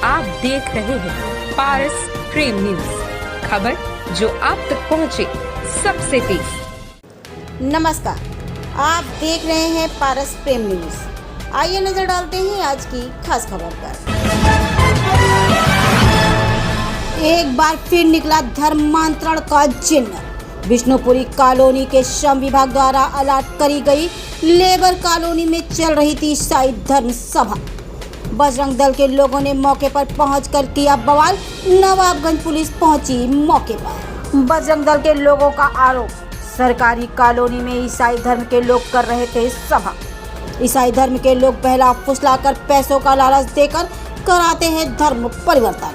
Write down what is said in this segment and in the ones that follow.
आप देख रहे हैं पारस प्रेम न्यूज, खबर जो आप तक पहुंचे सबसे तेज। नमस्कार, आप देख रहे हैं पारस प्रेम न्यूज। आइए नजर डालते हैं आज की खास खबर पर। एक बार फिर निकला धर्मांतरण का चिन्ह। विष्णुपुरी कॉलोनी के श्रम विभाग द्वारा अलर्ट करी गई लेबर कॉलोनी में चल रही थी ईसाई धर्म सभा। बजरंग दल के लोगों ने मौके पर पहुंचकर किया बवाल। नवाबगंज पुलिस पहुंची मौके पर। बजरंग दल के लोगों का आरोप, सरकारी कॉलोनी में ईसाई धर्म के लोग कर रहे थे सभा। ईसाई धर्म के लोग बहला फुसलाकर पैसों का लालच देकर कराते हैं धर्म परिवर्तन।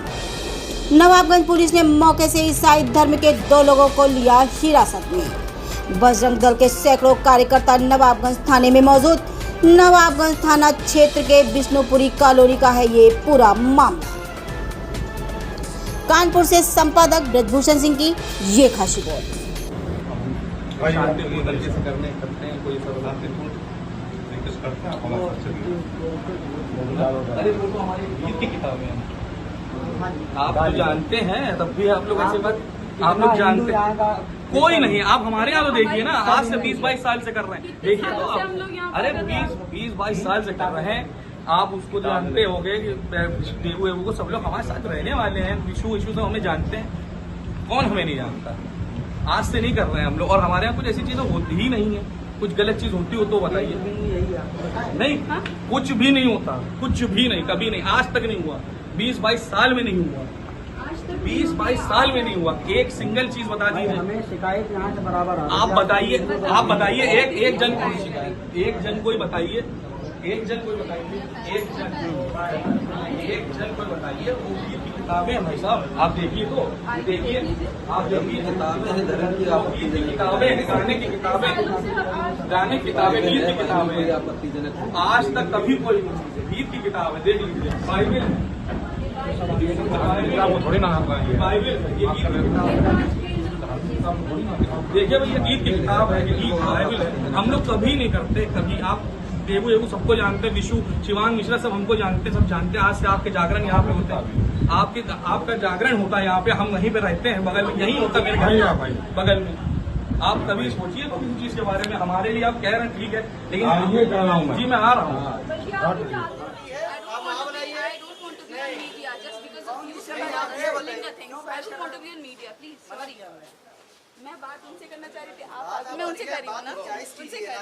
नवाबगंज पुलिस ने मौके से ईसाई धर्म के 2 लोगों को लिया हिरासत में। बजरंग दल के सैकड़ों कार्यकर्ता नवाबगंज थाने में मौजूद। नवाबगंज थाना क्षेत्र के विष्णुपुरी कॉलोनी का है ये पूरा मामला। कानपुर से संपादक ब्रजभूषण सिंह की ये खास रिपोर्ट। आप तो जानते हैं, तब भी आप लोग ऐसे बात, आप लोग जानते हैं कोई नहीं। आप हमारे यहाँ तो देखिए ना, आज से 20-22 साल से कर रहे हैं, देखिए तो आप, अरे 20-22 साल से कर रहे हैं। आप उसको जानते होंगे कि देवू वेवू को सब लोग हमारे साथ रहने वाले हैं। विशु सब हमें जानते हैं, कौन हमें नहीं जानता। आज से नहीं कर रहे हैं हम लोग, और हमारे यहाँ कुछ ऐसी चीजें होती ही नहीं है। कुछ गलत चीज होती हो तो बताइए। नहीं, कुछ भी नहीं होता, कुछ भी नहीं, कभी नहीं, आज तक नहीं हुआ। 20-22 साल में नहीं हुआ, 20-22 साल में नहीं हुआ। एक सिंगल चीज बता दीजिए, हमें शिकायत यहाँ से बराबर आप बताइए एक जन कोई शिकायत, एक जन कोई बताइए, एक जन कोई बताइए, एक जन कोई बताइए। वो गीत की किताबें हैं भाई साहब, आप देखिए तो देखिए, आप देखिए किताबें हैं, धर्म की गीत की किताबें, गाने की किताबें, गाने की किताबें, गीत की किताबें। आज तक कभी कोई गीत की किताब है, देख लीजिए, बाइबल थोड़ी ना, देखिए भैया, गीत की किताब है, गीत बाइबल है। हम लोग कभी नहीं करते, कभी। आप देवू वेवू सबको जानते हैं, विशु शिवांग मिश्रा सब हमको जानते हैं, सब जानते हैं। आज से आपके जागरण यहाँ पे होते हैं, आपका जागरण होता है यहाँ पे, हम वहीं पे रहते हैं, बगल में यही होता है मेरे घर बगल में। आप कभी सोचिए तो किसी चीज के बारे में। हमारे लिए आप कह रहे हैं ठीक है, लेकिन जी मैं आ रहा हूँ। मैं बात उनसे करना चाह रही थी, मैं उनसे कर रही हूँ ना,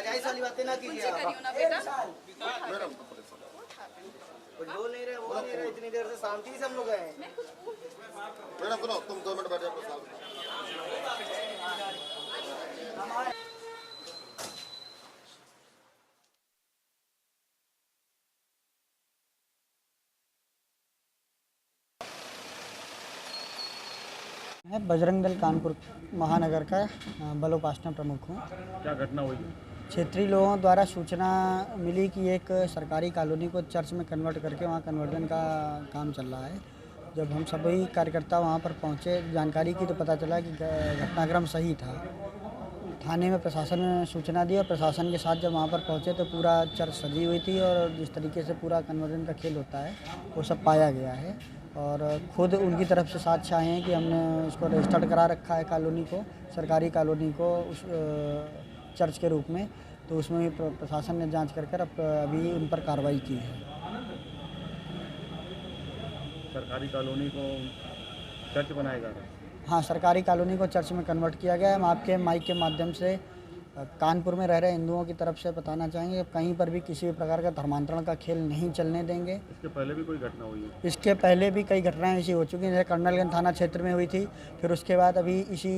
जायज वाली बातें ना कीजिए। उनसे कर रही हूँ ना बेटा। वो नहीं रहे, वो नहीं रहे, इतनी देर से शांति से हम लोग गए। मैडम सुनो, तुम 2 मिनट बैठ जाओ। मैं बजरंग दल कानपुर महानगर का बलोपासना प्रमुख हूँ। क्या घटना हुई? क्षेत्रीय लोगों द्वारा सूचना मिली कि एक सरकारी कॉलोनी को चर्च में कन्वर्ट करके वहाँ कन्वर्जन का काम चल रहा है। जब हम सभी कार्यकर्ता वहाँ पर पहुँचे, जानकारी की, तो पता चला कि घटनाक्रम सही था। थाने में प्रशासन ने सूचना दी और प्रशासन के साथ जब वहाँ पर पहुँचे तो पूरा चर्च सजी हुई थी और जिस तरीके से पूरा कन्वर्जन का खेल होता है वो सब पाया गया है। और खुद उनकी तरफ से साक्ष्य आए हैं कि हमने उसको रजिस्टर्ड करा रखा है कॉलोनी को, सरकारी कॉलोनी को, उस चर्च के रूप में। तो उसमें भी प्रशासन ने जांच कर अभी उन पर कार्रवाई की है। सरकारी कॉलोनी को चर्च बनाया जा रहा है? हाँ, सरकारी कॉलोनी को चर्च में कन्वर्ट किया गया है। हम आपके माइक के माध्यम से कानपुर में रह रहे हिंदुओं की तरफ से बताना चाहेंगे, कहीं पर भी किसी भी प्रकार का धर्मांतरण का खेल नहीं चलने देंगे। इसके पहले भी कोई घटना हुई है? इसके पहले भी कई घटनाएं ऐसी हो चुकी हैं, जैसे कर्नलगंज थाना क्षेत्र में हुई थी। फिर उसके बाद अभी इसी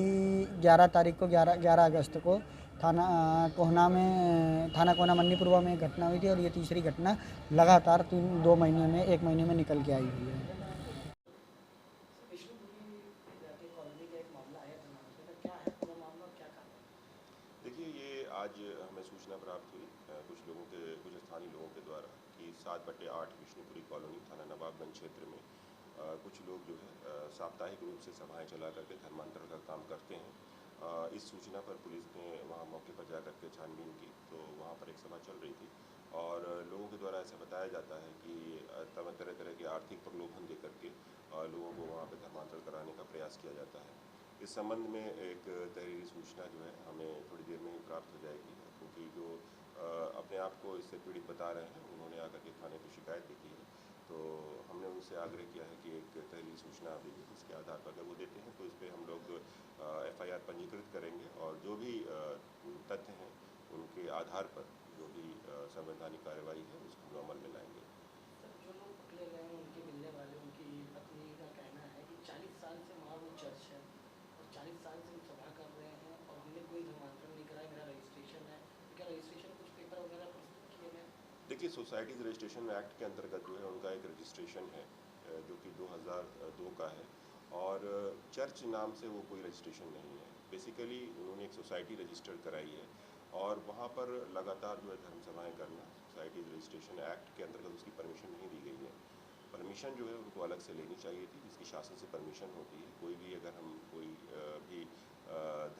11 तारीख को 11 अगस्त को थाना कोहना मन्नीपुरवा में एक घटना हुई थी। और ये तीसरी घटना लगातार 1 महीने में निकल के आई हुई है। आज हमें सूचना प्राप्त हुई कुछ स्थानीय लोगों के द्वारा कि 7/8 विष्णुपुरी कॉलोनी थाना नवाबगंज क्षेत्र में कुछ लोग जो है साप्ताहिक रूप से सभाएं चला करके धर्मांतरण का काम करते हैं। इस सूचना पर पुलिस ने वहां मौके पर जा करके छानबीन की तो वहां पर एक सभा चल रही थी और लोगों के द्वारा ऐसा बताया जाता है कि तरह तरह के आर्थिक प्रलोभन दे करके लोगों को वहाँ पर धर्मांतरण कराने का प्रयास किया जाता है। इस संबंध में एक तहरीरी सूचना जो है हमें थोड़ी देर में ही प्राप्त हो जाएगी, क्योंकि जो अपने आप को इससे पीड़ित बता रहे हैं उन्होंने आकर के थाने पर शिकायत भी की है। तो हमने उनसे आग्रह किया है कि एक तहरीरी सूचना देंगे, इसके आधार पर अगर वो देते हैं तो इस पर हम लोग FIR पंजीकृत करेंगे और जो भी तथ्य हैं उनके आधार पर जो भी संवैधानिक कार्रवाई है उसको हम अमल में लाएंगे। सर, जो लोग पकड़े गए हैं उनके मिलने वाले उनकी पत्नी का कहना है कि 40 साल से वहाँ वो चर्च है और 40 साल से हम सभा कर रहे हैं और हमने कोई धर्मांतरण नहीं कराया, मेरा रजिस्ट्रेशन है। तो क्या रजिस्ट्रेशन कुछ पेपर वगैरह प्रस्तुत किए गए? देखिए, सोसाइटीज़ रजिस्ट्रेशन एक्ट के अंतर्गत जो है उनका एक रजिस्ट्रेशन है जो कि 2002 का है और चर्च नाम से वो कोई रजिस्ट्रेशन नहीं है। बेसिकली उन्होंने एक सोसाइटी रजिस्टर्ड कराई है और वहाँ पर लगातार जो है धर्म सभाएँ करना सोसाइटीज़ रजिस्ट्रेशन एक्ट के अंतर्गत उसकी परमिशन नहीं दी गई है। परमिशन जो है उनको अलग से लेनी चाहिए थी, जिसकी शासन से परमिशन होती है। कोई भी अगर हम कोई भी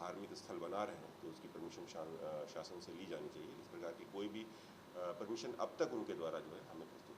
धार्मिक स्थल बना रहे हैं तो उसकी परमिशन शासन से ली जानी चाहिए। इस प्रकार की कोई भी परमिशन अब तक उनके द्वारा जो है हमें प्रस्तुत